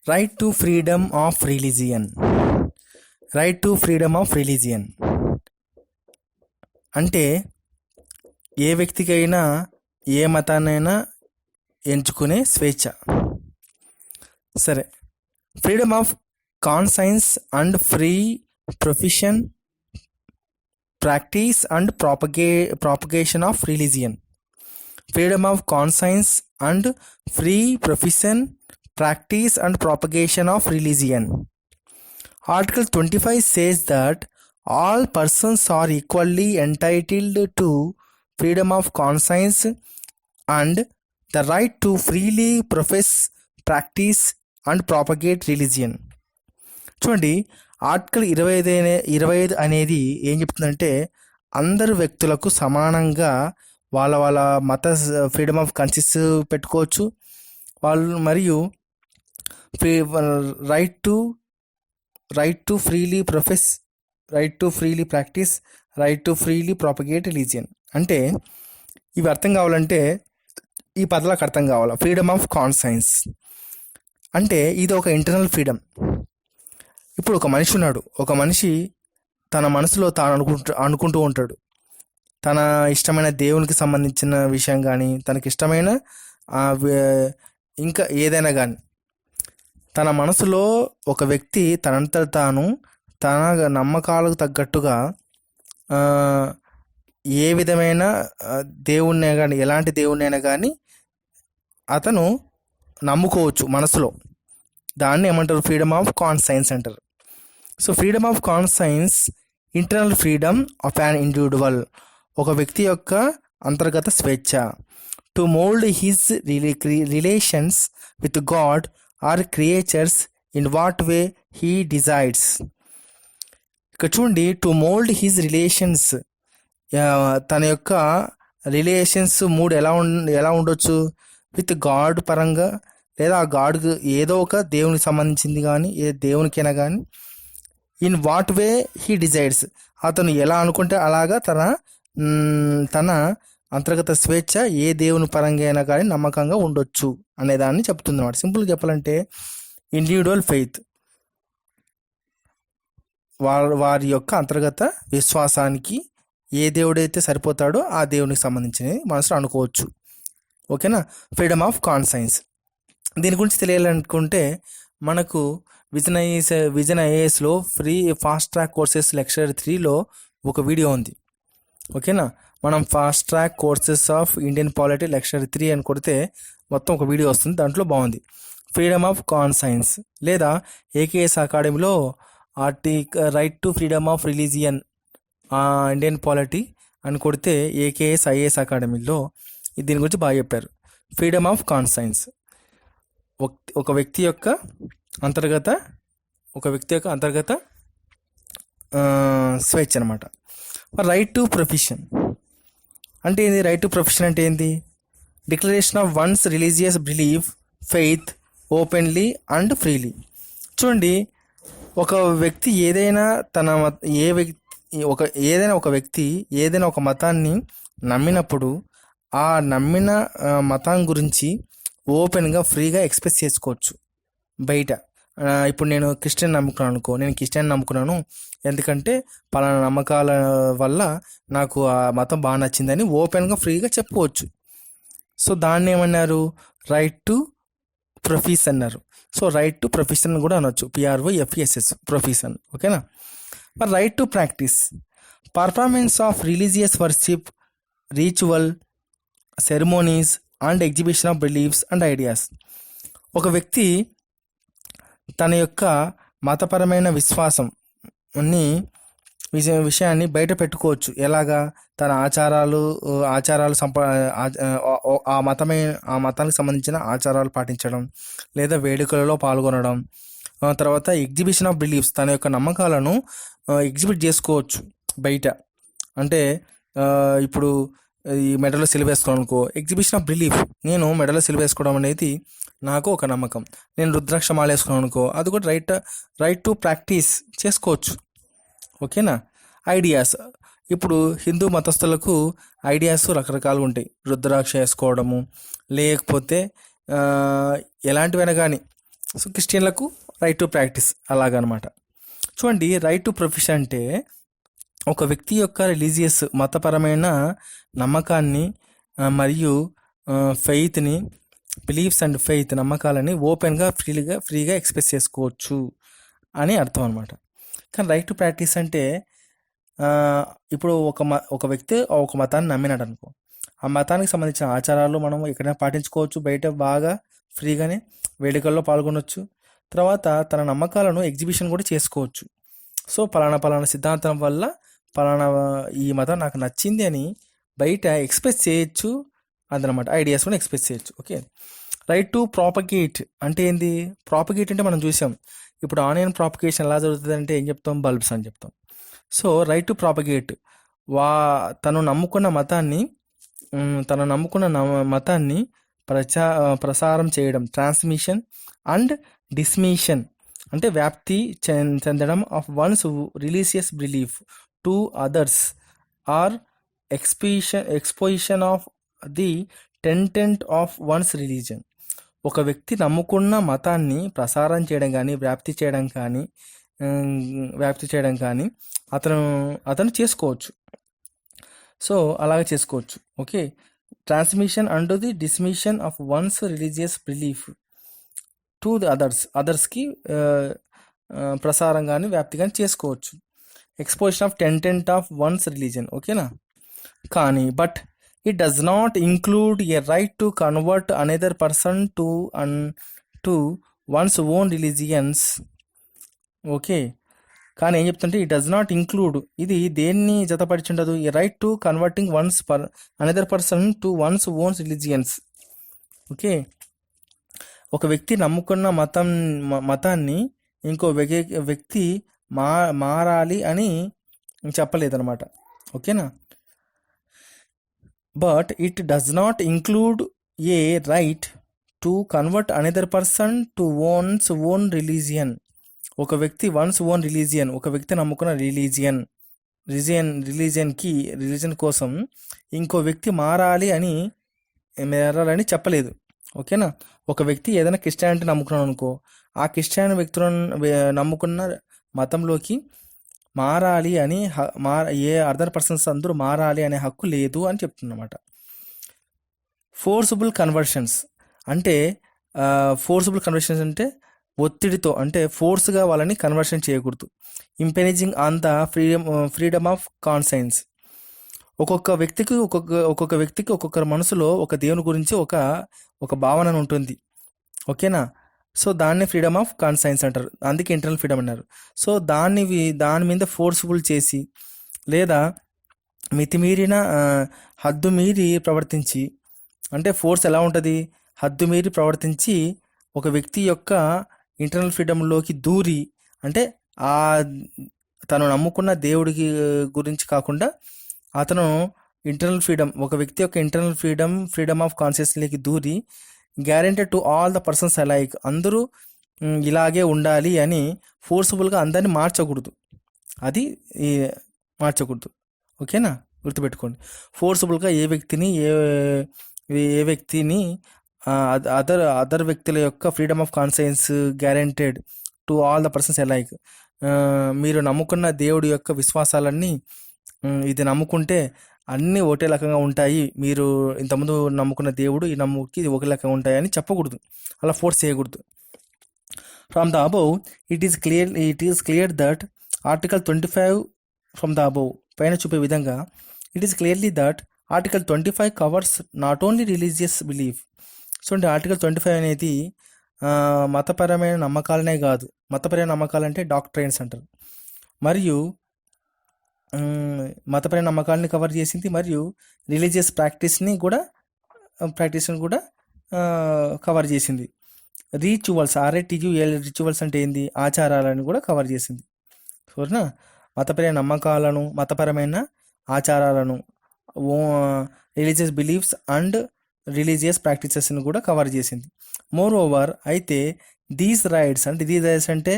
Right to freedom of religion. Right to freedom of religion అంటే ఏ వ్యక్తికైనా ఏ మతాన్నైనా ఎంచుకునే స్వేచ్ఛ. సరే, freedom of conscience and free profession, practice and propagation of religion. Freedom of conscience and free profession, practice and propagation of religion. Article 25 says that all persons are equally entitled to freedom of conscience and the right to freely profess, practice and propagate religion. చూడండి, article 25 అనేది ఏం చెప్తుందంటే అందరు వ్యక్తులకు సమానంగా వాళ్ళ మత freedom of conscious పెట్టుకోవచ్చు వాళ్ళు, మరియు right to freely profess, right to freely practice, right to freely propagate religion. అంటే ఇవి అర్థం కావాలంటే ఈ పదాలకు అర్థం కావాలి. ఫ్రీడమ్ ఆఫ్ కాన్సైన్స్ అంటే ఇది ఒక ఇంటర్నల్ ఫ్రీడమ్. ఇప్పుడు ఒక మనిషి ఉన్నాడు, ఒక మనిషి తన మనసులో తాను అనుకుంటూ ఉంటాడు తన ఇష్టమైన దేవునికి సంబంధించిన విషయం కానీ, తనకి ఇష్టమైన ఇంకా ఏదైనా కానీ. తన మనసులో ఒక వ్యక్తి తనంతట తాను తన నమ్మకాలకు తగ్గట్టుగా ఏ విధమైన దేవుణ్ణే కానీ, ఎలాంటి దేవుణ్ణైనా కానీ అతను నమ్ముకోవచ్చు మనసులో. దాన్ని ఏమంటారు? ఫ్రీడమ్ ఆఫ్ కాన్సైన్స్ అంటారు. So freedom of conscience internal freedom of an individual, ఒక వ్యక్తి యొక్క అంతర్గత స్వేచ్ఛ. To mould his relations with God or creatures in what way he decides. ఇక్కడ చూడండి, టు మోల్డ్ హిజ్ రిలేషన్స్, తన యొక్క రిలేషన్స్ మూడు ఎలా ఉండొచ్చు? విత్ గాడ్ పరంగా, లేదా ఆ గాడ్కి ఏదో ఒక దేవునికి సంబంధించింది కానీ, ఏ దేవునికైనా కానీ. ఇన్ వాట్ వే హీ డిజైడ్స్, అతను ఎలా అనుకుంటే అలాగా తన అంతర్గత స్వేచ్ఛ ఏ దేవుని పరంగా అయినా కానీ నమ్మకంగా ఉండొచ్చు అనేదాన్ని చెప్తుంది అన్నమాట. సింపుల్గా చెప్పాలంటే ఇండివిజువల్ ఫెయిత్, వారి యొక్క అంతర్గత విశ్వాసానికి ఏ దేవుడైతే సరిపోతాడో ఆ దేవునికి సంబంధించినవి మనసులో అనుకోవచ్చు. ఓకేనా? Freedom of conscience. దీని గురించి తెలియాలనుకుంటే మనకు విజన్ ఐఏఎస్లో free fast track courses lecture 3లో ఒక వీడియో ఉంది. ఓకేనా? మనం fast track courses of Indian polity lecture 3 అని కొడితే మొత్తం ఒక వీడియో వస్తుంది. దాంట్లో బాగుంది ఫ్రీడమ్ ఆఫ్ కాన్సైన్స్. లేదా ఏకేఎస్ అకాడమీలో right to freedom of religion Indian polity అని కొడితే ఏకేఎస్ ఐఏఎస్ అకాడమీలో దీని గురించి బాగా చెప్పారు. ఫ్రీడమ్ ఆఫ్ కాన్సైన్స్ ఒక వ్యక్తి యొక్క అంతర్గత స్వేచ్ఛ అనమాట. రైట్ టు ప్రొఫెషన్ అంటే ఏంది? రైట్ టు ప్రొఫెషన్ అంటే ఏంది? Declaration of one's religious belief, faith openly and freely. చూడండి, ఒక వ్యక్తి ఏదైనా ఒక వ్యక్తి ఏదైనా ఒక మతాన్ని నమ్మినప్పుడు ఆ నమ్మిన మతం గురించి ఓపెన్గా ఫ్రీగా ఎక్స్ప్రెస్ చేసుకోవచ్చు బయట. ఇప్పుడు నేను క్రిస్టియన్ నమ్ముకున్నాను అనుకో, నేను క్రిస్టియన్ నమ్ముకున్నాను ఎందుకంటే పలానా నమ్మకాల వల్ల నాకు ఆ మతం బాగా నచ్చిందని ఓపెన్గా ఫ్రీగా చెప్పుకోవచ్చు. సో దాన్ని ఏమన్నారు? రైట్ టు ప్రొఫెస్ అన్నారు. సో రైట్ టు ప్రొఫెషన్ కూడా అనొచ్చు, PROFESS ప్రొఫెషన్. ఓకేనా? మరి right to practice, performance of religious worship, ritual, ceremonies and exhibition of beliefs and ideas. ఒక వ్యక్తి తన యొక్క మతపరమైన విషయాన్ని బయట పెట్టుకోవచ్చు. ఎలాగా? తన ఆచారాలు ఆ మతానికి సంబంధించిన ఆచారాలు పాటించడం, లేదా వేడుకలలో పాల్గొనడం. తర్వాత ఎగ్జిబిషన్ ఆఫ్ బిలీఫ్స్, తన యొక్క నమ్మకాలను ఎగ్జిబిట్ చేసుకోవచ్చు బయట. అంటే ఇప్పుడు ఈ మెడలో సిలువ వేసుకోవడం అనుకో, ఎగ్జిబిషన్ ఆఫ్ బిలీఫ్. నేను మెడలో సిలువ వేసుకోవడం అనేది నాకు ఒక నమ్మకం. నేను రుద్రాక్ష మాల వేసుకున్నాను అనుకో, అది కూడా రైట్ టు ప్రాక్టీస్ చేసుకోవచ్చు. ఓకేనా? ఐడియాస్, ఇప్పుడు హిందూ మతస్థులకు ఐడియాస్ రకరకాలుగా ఉంటాయి. రుద్రాక్ష వేసుకోవడము, లేకపోతే ఎలాంటివైనా కానీ. సో క్రిస్టియన్లకు రైట్ టు ప్రాక్టీస్ అలాగనమాట. చూడండి, రైట్ టు ప్రొఫెషన్ అంటే ఒక వ్యక్తి యొక్క రిలీజియస్ మతపరమైన నమ్మకాన్ని మరియు ఫెయిత్ని, బిలీఫ్స్ అండ్ ఫెయిత్ నమ్మకాలని ఓపెన్గా ఫ్రీగా ఎక్స్ప్రెస్ చేసుకోవచ్చు అని అర్థం అనమాట. కానీ రైట్ టు ప్రాక్టీస్ అంటే ఇప్పుడు ఒక వ్యక్తి ఒక మతాన్ని నమ్మినాడు అనుకో, ఆ మతానికి సంబంధించిన ఆచారాలు మనం ఎక్కడైనా పాటించుకోవచ్చు, బయట బాగా ఫ్రీగానే వేడుకల్లో పాల్గొనవచ్చు. తర్వాత తన నమ్మకాలను ఎగ్జిబిషన్ కూడా చేసుకోవచ్చు. సో పలానా సిద్ధాంతం వల్ల పలానా ఈ మతం నాకు నచ్చింది అని బయట ఎక్స్ప్రెస్ చేయొచ్చు అదనమాట. ఐడియాస్ కూడా ఎక్స్ప్రెస్ చేయొచ్చు. ఓకే, రైట్ టు ప్రాపగేట్ అంటే ఏంది? ప్రాపగేట్ అంటే మనం చూసాం, ఇప్పుడు ఆన్లైన్ ప్రాపగేషన్ ఎలా జరుగుతుంది అంటే ఏం చెప్తాం? బల్బ్స్ అని చెప్తాం. సో రైట్ టు ప్రాపగేట్ తను నమ్ముకున్న మతాన్ని ప్రసారం చేయడం, ట్రాన్స్మిషన్ అండ్ డిస్మిషన్ అంటే వ్యాప్తి చెందడం of one's religious belief to others or exposition of the tenet of one's religion. ఒక వ్యక్తి నమ్ముకున్న మతాన్ని ప్రసారం చేయడం కానీ వ్యాప్తి చేయడం కానీ అతను చేసుకోవచ్చు. సో అలాగే చేసుకోవచ్చు. Okay, transmission and the dismission of one's religious belief to the అదర్స్కి ప్రసారం కానీ వ్యాప్తి కానీ చేసుకోవచ్చు. Exposition of tenet of one's religion. ఓకేనా? కానీ but it does not include a right to convert another person to one's own religions. Okay, కానీ ఏం చెప్తుంటే ఇట్ డస్ నాట్ ఇంక్లూడ్, ఇది దేన్ని జతపరిచుండదు? A right to converting another person to one's own religions. Okay, ఒక వ్యక్తి నమ్ముకున్న మతాన్ని ఇంకో వ్యక్తి మారాలి అని చెప్పలేదన్నమాట. ఓకేనా? But it does not include a right to convert another person to one's own religion. ఒక వ్యక్తి ఒక వ్యక్తి నమ్ముకున్న రిలీజియన్ కోసం ఇంకో వ్యక్తి మారాలని చెప్పలేదు. ఓకేనా? ఒక వ్యక్తి ఏదైనా క్రిస్టియానిటీ నమ్ముకున్నాడు అనుకో, ఆ క్రిస్టియన్ వ్యక్తులను నమ్ముకున్న మతంలోకి మారాలి అని ఏ అదర్ పర్సన్స్ అందరూ మారాలి అనే హక్కు లేదు అని చెప్తున్నమాట. ఫోర్సిబుల్ కన్వర్షన్స్ అంటే ఒత్తిడితో, అంటే ఫోర్స్గా వాళ్ళని కన్వర్షన్ చేయకూడదు. Impinging on the freedom of conscience. ఒక్కొక్క వ్యక్తికి ఒక్కొక్కరి మనసులో ఒక దేవుని గురించి ఒక భావన ఉంటుంది. ఓకేనా? సో దాన్ని ఫ్రీడమ్ ఆఫ్ కాన్సైన్స్ అంటారు, అందుకే ఇంటర్నల్ ఫ్రీడమ్ అన్నారు. సో దాని మీద ఫోర్స్ఫుల్ చేసి లేదా మితిమీరిన హద్దు మీరి ప్రవర్తించి, అంటే ఫోర్స్ ఎలా ఉంటుంది? హద్దు మీరి ప్రవర్తించి ఒక వ్యక్తి యొక్క ఇంటర్నల్ ఫ్రీడమ్లోకి దూరి, అంటే తను నమ్ముకున్న దేవుడికి గురించి కాకుండా అతను ఒక వ్యక్తి యొక్క ఇంటర్నల్ ఫ్రీడమ్ ఆఫ్ కాన్షియస్లోకి దూరి guaranteed to all the persons alike, అందరూ ఇలాగే ఉండాలి అని ఫోర్స్ఫుల్గా అందరినీ మార్చకూడదు. ఓకేనా? గుర్తుపెట్టుకోండి, ఫోర్స్ఫుల్గా ఏ వ్యక్తిని అదర్ వ్యక్తుల యొక్క freedom of conscience guaranteed to all the persons alike. మీరు నమ్ముకున్న దేవుడి యొక్క విశ్వాసాలన్నీ ఇది నమ్ముకుంటే అన్నీ ఒకే రకంగా ఉంటాయి, మీరు ఇంతకుముందు నమ్ముకున్న దేవుడు ఈ నమ్ముకి ఇది ఒకే రకంగా ఉంటాయి అని చెప్పకూడదు, అలా ఫోర్స్ చేయకూడదు. From the above it is clear that article 25 from the above పైన చూపే విధంగా it is clearly that article 25 covers not only religious belief. So అంటే ఆర్టికల్ 25 అనేది మతపరమైన నమ్మకాలనే కాదు, మతపరమైన నమ్మకాలంటే డాక్ట్రైన్స్ అంటారు, మరియు మతపరమైన నమ్మకాలని కవర్ చేసింది, మరియు రిలీజియస్ ప్రాక్టీస్ని కూడా కవర్ చేసింది. రిచువల్స్, రిచువల్స్ అంటే ఏంది? ఆచారాలను కూడా కవర్ చేసింది. సరేనా? మతపరమైన నమ్మకాలను, మతపరమైన ఆచారాలను, రిలీజియస్ బిలీఫ్స్ అండ్ రిలీజియస్ ప్రాక్టీసెస్ని కూడా కవర్ చేసింది. మోర్ ఓవర్ అయితే దీస్ రైట్స్ అంటే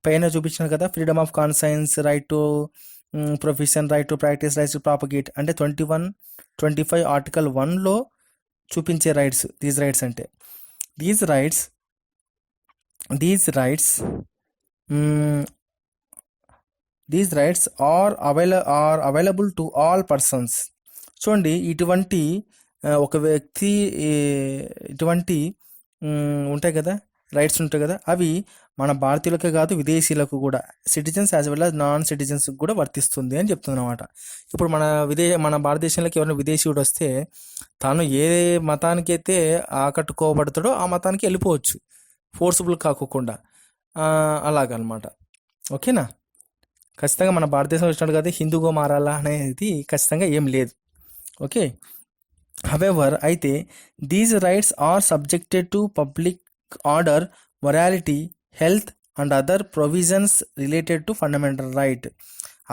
పైన చూపించాను కదా, freedom of conscience, right to profession, right to practice, right to propagate అంటే 21, 25 ఆర్టికల్ 1లో చూపించే రైట్స్, దీస్ రైట్స్ అంటే these rights are available to all persons. చూడండి, ఇటువంటి ఒక వ్యక్తి ఇటువంటి ఉంటాయి కదా, రైట్స్ ఉంటాయి కదా, అవి మన భారతీయులకే కాదు విదేశీయులకు కూడా, citizens as well as non సిటిజన్స్కి కూడా వర్తిస్తుంది అని చెప్తుంది అనమాట. ఇప్పుడు మన భారతదేశంలోకి ఎవరైనా విదేశీయుడు వస్తే తాను ఏ మతానికి అయితే ఆకట్టుకోబడతాడో ఆ మతానికి వెళ్ళిపోవచ్చు, ఫోర్స్ఫుల్ కాకోకుండా, అలాగనమాట. ఓకేనా? ఖచ్చితంగా మన భారతదేశంలో వచ్చినట్టు కదా హిందూగా మారాలా అనేది ఖచ్చితంగా ఏం లేదు. ఓకే. హవెవర్, అయితే these rights are subjected to public order, morality, health and other provisions related to fundamental right.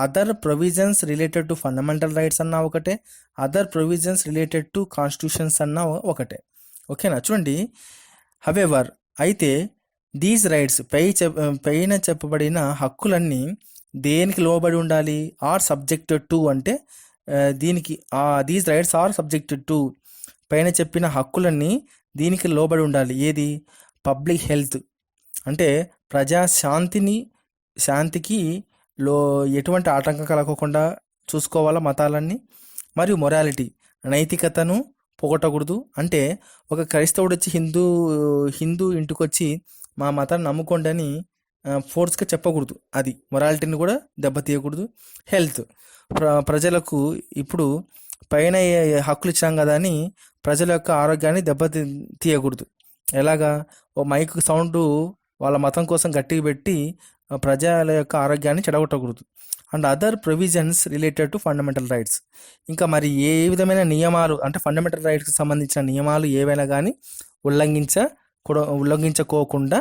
Other provisions related to fundamental rights అన్నా ఒకటే, other provisions related to constitutions అన్నా ఒకటే. ఓకేనా? చూడండి, హవెవర్, అయితే దీస్ రైట్స్ పైన చెప్పబడిన హక్కులన్నీ దేనికి లోబడి ఉండాలి? ఆర్ సబ్జెక్టెడ్ టు అంటే దీనికి, these rights are subjected to, పైన చెప్పిన హక్కులన్నీ దీనికి లోబడి ఉండాలి. ఏది? పబ్లిక్ హెల్త్ అంటే శాంతికి ఎటువంటి ఆటంకం కలగకుండా చూసుకోవాలా మతాలన్నీ. మరియు మొరాలిటీ, నైతికతను పోగొట్టకూడదు. అంటే ఒక క్రైస్తవుడు వచ్చి హిందూ ఇంటికి వచ్చి మా మతాన్ని నమ్ముకోండి అని ఫోర్స్గా చెప్పకూడదు, అది మొరాలిటీని కూడా దెబ్బతీయకూడదు. హెల్త్, ప్రజలకు ఇప్పుడు పైన హక్కులు ఇచ్చాం కదా అని ప్రజల యొక్క ఆరోగ్యాన్ని తీయకూడదు. ఎలాగా? ఓ మైక్ సౌండ్ వాళ్ళ మతం కోసం గట్టిగా పెట్టి ప్రజల యొక్క ఆరోగ్యాన్ని చెడగొట్టకూడదు. And other provisions related to fundamental rights, ఇంకా మరి ఏ విధమైన నియమాలు అంటే ఫండమెంటల్ రైట్స్కి సంబంధించిన నియమాలు ఏవైనా కానీ ఉల్లంఘించుకోకుండా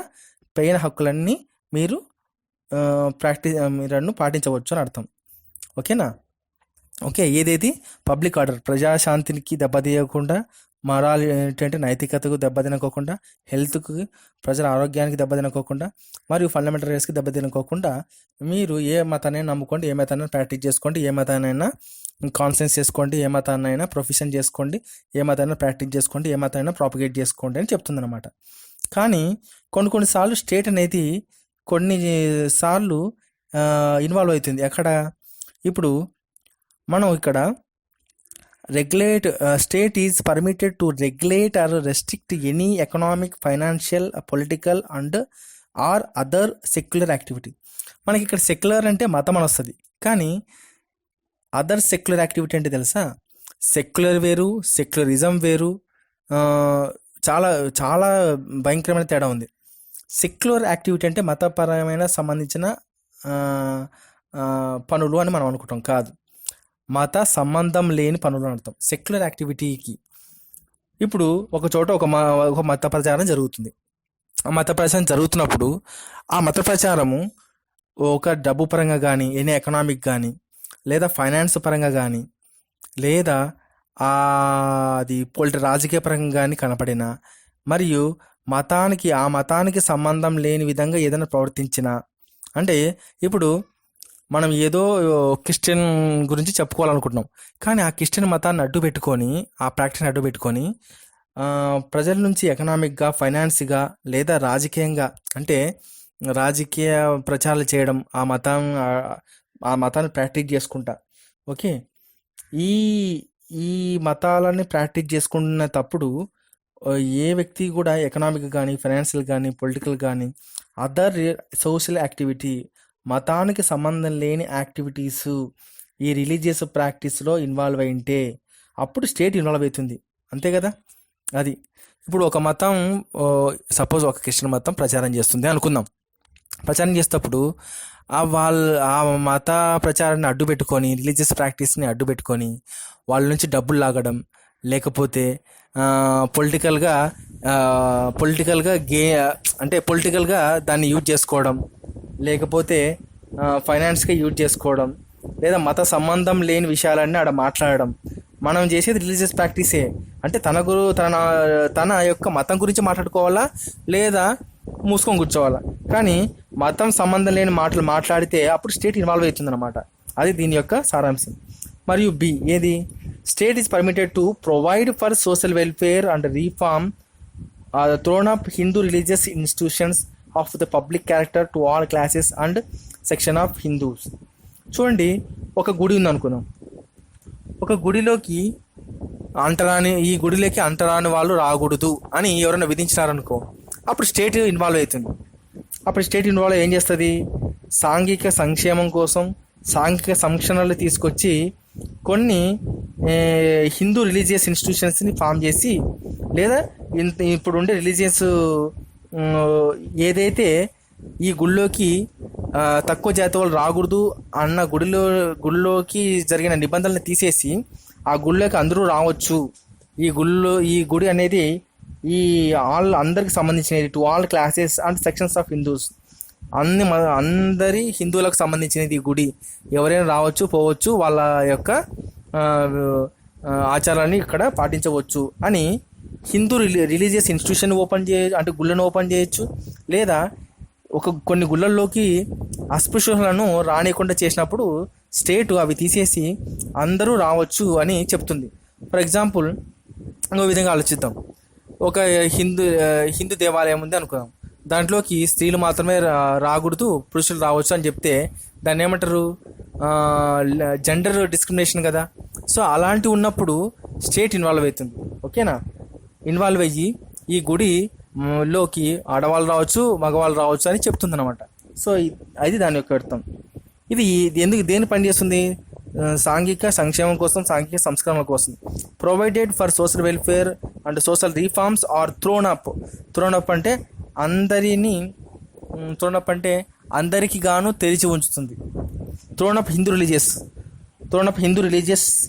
పైన హక్కులన్నీ మీరు పాటించవచ్చు అని అర్థం. ఓకేనా? ఓకే. ఏదేది? పబ్లిక్ ఆర్డర్, ప్రజాశాంతికి దెబ్బతీయకుండా, మరాలి ఏంటంటే నైతికతకు దెబ్బతినకోకుండా, హెల్త్కి ప్రజల ఆరోగ్యానికి దెబ్బతినకోకుండా, మరియు ఫండమెంటల్ రైట్స్కి దెబ్బతినకోకుండా మీరు ఏ మతాన్ని నమ్ముకోండి, ఏ మతాన్ని ప్రాక్టీస్ చేసుకోండి, ఏ మతాన్నైనా కాన్సెన్స్ చేసుకోండి, ఏ మతాన్నైనా ప్రొఫెషన్ చేసుకోండి, ఏ మతాన్ని ప్రాక్టీస్ చేసుకోండి, ఏ మతాన్నైనా ప్రాపగేట్ చేసుకోండి అని చెప్తుందన్నమాట. కానీ కొన్నిసార్లు స్టేట్ అనేది కొన్నిసార్లు ఇన్వాల్వ్ అవుతుంది. ఎక్కడ? ఇప్పుడు మనం ఇక్కడ state is permitted to regulate or restrict any economic, financial, political and or other secular activity. మనకి ఇక్కడ సెక్యులర్ అంటే మతం అని వస్తుంది, కానీ అదర్ సెక్యులర్ యాక్టివిటీ అంటే తెలుసా? సెక్యులర్ వేరు, సెక్యులరిజం వేరు, చాలా చాలా భయంకరమైన తేడా ఉంది. సెక్యులర్ యాక్టివిటీ అంటే మతపరమైన సంబంధించిన పనులు అని మనం అనుకుంటాం, కాదు, మత సంబంధం లేని పనులు అని అర్థం సెక్యులర్ యాక్టివిటీకి. ఇప్పుడు ఒక చోట ఒక మత ప్రచారం జరుగుతుంది. ఆ మత ప్రచారం జరుగుతున్నప్పుడు ఆ మత ప్రచారము ఒక డబ్బు పరంగా కానీ, ఎనీ ఎకనామిక్ కానీ, లేదా ఫైనాన్స్ పరంగా కానీ, లేదా అది రాజకీయ పరంగా కానీ కనపడినా, మరియు ఆ మతానికి సంబంధం లేని విధంగా ఏదైనా ప్రవర్తించినా, అంటే ఇప్పుడు మనం ఏదో క్రిస్టియన్ గురించి చెప్పుకోవాలనుకుంటున్నాం, కానీ ఆ క్రిస్టియన్ మతాన్ని అడ్డు పెట్టుకొని, ఆ ప్రాక్టీస్ని అడ్డు పెట్టుకొని ప్రజల నుంచి ఎకనామిక్గా, ఫైనాన్స్గా, లేదా రాజకీయంగా, అంటే రాజకీయ ప్రచారాలు చేయడం, ఆ మతాన్ని ప్రాక్టీస్ చేసుకుంటా. ఓకే. ఈ మతాలని ప్రాక్టీస్ చేసుకున్నప్పుడు ఏ వ్యక్తి కూడా ఎకనామిక్ కానీ, ఫైనాన్షియల్ కానీ, పొలిటికల్ కానీ, అదర్ సోషల్ యాక్టివిటీ, మతానికి సంబంధం లేని యాక్టివిటీస్, ఈ రిలీజియస్ ప్రాక్టీస్లో ఇన్వాల్వ్ అయింటే అప్పుడు స్టేట్ ఇన్వాల్వ్ అవుతుంది, అంతే కదా. అది ఇప్పుడు ఒక మతం, సపోజ్ ఒక క్రిస్టియన్ మతం ప్రచారం చేస్తుంది అనుకుందాం. ప్రచారం చేసేటప్పుడు ఆ మత ప్రచారాన్ని అడ్డు పెట్టుకొని, రిలీజియస్ ప్రాక్టీస్ని అడ్డు పెట్టుకొని వాళ్ళ నుంచి డబ్బులు లాగడం, లేకపోతే పొలిటికల్గా పొలిటికల్గా దాన్ని యూజ్ చేసుకోవడం, లేకపోతే ఫైనాన్స్గా యూజ్ చేసుకోవడం, లేదా మత సంబంధం లేని విషయాలన్నీ ఆడ మాట్లాడడం. మనం చేసేది రిలీజియస్ ప్రాక్టీసే, అంటే తన యొక్క మతం గురించి మాట్లాడుకోవాలా, లేదా మూసుకొని కూర్చోవాలా. కానీ మతం సంబంధం లేని మాటలు మాట్లాడితే అప్పుడు స్టేట్ ఇన్వాల్వ్ అవుతుంది అనమాట. అది దీని యొక్క సారాంశం. మరియు బి, ఏది? State is permitted to provide for social welfare and reform thrown open Hindu religious institutions of the public character to all classes and section of Hindus. చూడండి, ఒక గుడి ఉంది అనుకుందాం. ఒక గుడిలోకి ఈ గుడిలోకి అంటరాని వాళ్ళు రాకూడదు అని ఎవరైనా విధించినారనుకో, అప్పుడు స్టేట్ ఇన్వాల్వ్ అవుతుంది. అప్పుడు స్టేట్ ఇన్వాల్వ్ ఏం చేస్తుంది? సాంఘిక సంక్షేమం కోసం సాంఘిక సంక్షణలు తీసుకొచ్చి కొన్ని హిందూ రిలీజియస్ ఇన్స్టిట్యూషన్స్ని ఫామ్ చేసి, లేదా ఇప్పుడు ఉండే రిలీజియస్ ఏదైతే ఈ గుళ్ళోకి తక్కువ జాతి వాళ్ళు రాకూడదు అన్న గుడిలోకి జరిగిన నిబంధనలు తీసేసి ఆ గుళ్ళోకి అందరూ రావచ్చు, ఈ గుడి అనేది అందరికి సంబంధించినది, to all classes and sections of Hindus, అందరి హిందువులకు సంబంధించినది ఈ గుడి, ఎవరైనా రావచ్చు పోవచ్చు, వాళ్ళ యొక్క ఆచారాన్ని ఇక్కడ పాటించవచ్చు అని హిందూ రిలీజియస్ ఇన్స్టిట్యూషన్ అంటే గుళ్ళను ఓపెన్ చేయొచ్చు. లేదా కొన్ని గుళ్ళల్లోకి అస్పృశ్యులను రానియకుండా చేసినప్పుడు స్టేట్ అవి తీసేసి అందరూ రావచ్చు అని చెప్తుంది. ఫర్ ఎగ్జాంపుల్, ఇంకో విధంగా ఆలోచిద్దాం. ఒక హిందూ దేవాలయం ఉంది అనుకుందాం. దాంట్లోకి స్త్రీలు మాత్రమే రాకూడదు, పురుషులు రావచ్చు అని చెప్తే దాన్ని ఏమంటారు? జెండర్ డిస్క్రిమినేషన్ కదా. సో అలాంటివి ఉన్నప్పుడు స్టేట్ ఇన్వాల్వ్ అవుతుంది. ఓకేనా? ఇన్వాల్వ్ అయ్యి ఈ గుడిలోకి ఆడవాళ్ళు రావచ్చు, మగవాళ్ళు రావచ్చు అని చెప్తుంది అనమాట. సో అది దాని యొక్క అర్థం. ఇది దేని పనిచేస్తుంది? సాంఘిక సంక్షేమం కోసం, సాంఘిక సంస్కరణ కోసం. Provided for social welfare and social reforms are thrown open అంటే అందరికి గాను తెరిచి ఉంచుతుంది. Thrown open Hindu religious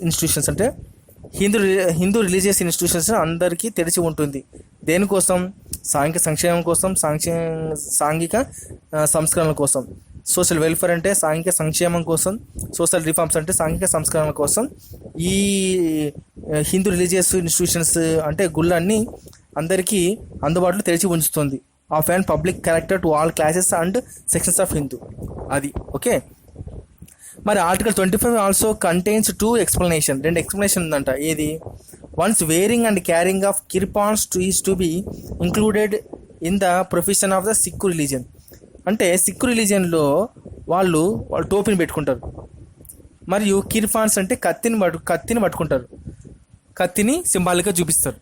institutions అంటే హిందూ రిలీజియస్ ఇన్స్టిట్యూషన్స్ అందరికీ తెరిచి ఉంటుంది. దేనికోసం? సాంఘిక సంక్షేమం కోసం, సాంఘిక సంస్కరణల కోసం. సోషల్ వెల్ఫేర్ అంటే సాంఘిక సంక్షేమం కోసం, సోషల్ రిఫార్మ్స్ అంటే సాంఘిక సంస్కరణల కోసం ఈ హిందూ రిలీజియస్ ఇన్స్టిట్యూషన్స్ అంటే గుళ్ళన్నీ అందరికీ అందుబాటులో తెరిచి ఉంచుతుంది. Of and public character to all classes and sections of Hindu. అది ఓకే. మరి article 25 also contains 2 explanation. 2 explanation ఉందంట. ఏది? One's wearing and carrying of kirpans is to be included in the profession of the Sikh religion. అంటే సిక్కు రిలీజియన్లో వాళ్ళు టోపీని పెట్టుకుంటారు, మరియు కిర్పాన్స్ అంటే కత్తిని పట్టుకుంటారు, కత్తిని సింబాలిక్గా చూపిస్తారు.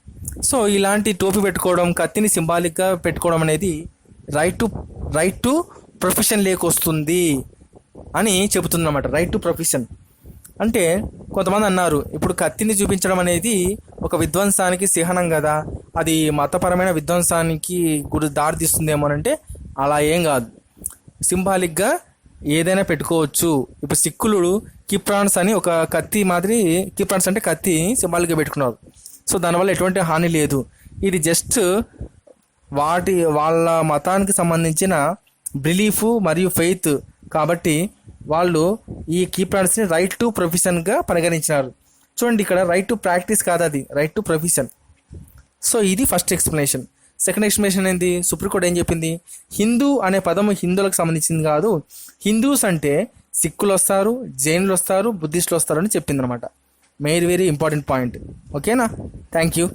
సో ఇలాంటి టోపీ పెట్టుకోవడం, కత్తిని సింబాలిక్గా పెట్టుకోవడం అనేది రైట్ టు ప్రొఫెషన్ లేకొస్తుంది అని చెబుతుందన్నమాట. రైట్ టు ప్రొఫెషన్ అంటే కొంతమంది అన్నారు, ఇప్పుడు కత్తిని చూపించడం అనేది ఒక విధ్వంసానికి చిహ్నం కదా, అది మతపరమైన విధ్వంసానికి దారి తీస్తుందేమోనంటే అలా ఏం కాదు. సింబాలిక్గా ఏదైనా పెట్టుకోవచ్చు. ఇప్పుడు సిక్కులు కిప్రాన్స్ అని ఒక కత్తి మాదిరి, కిప్రాన్స్ అంటే కత్తి సింబాలిక్గా పెట్టుకున్నారు. సో దానివల్ల ఎటువంటి హాని లేదు. ఇది జస్ట్ వాళ్ళ మతానికి సంబంధించిన బిలీఫ్ మరియు ఫెయిత్ కాబట్టి వాళ్ళు ఈ కిప్రాన్స్ని రైట్ టు ప్రొఫెషన్గా పరిగణించినారు. చూడండి, ఇక్కడ రైట్ టు ప్రాక్టీస్ కాదు, అది రైట్ టు ప్రొఫెషన్. సో ఇది ఫస్ట్ ఎక్స్ప్లెనేషన్. సెకండ్ ఎక్స్ప్లెనేషన్ ఏంది? సుప్రీంకోర్టు ఏం చెప్పింది? హిందూ అనే పదము హిందువులకు సంబంధించింది కాదు, హిందూస్ అంటే సిక్కులు వస్తారు, జైనులు వస్తారు, బుద్ధిస్టులు వస్తారు అని చెప్పింది అనమాట. Very important point. ఓకేనా? Thank you.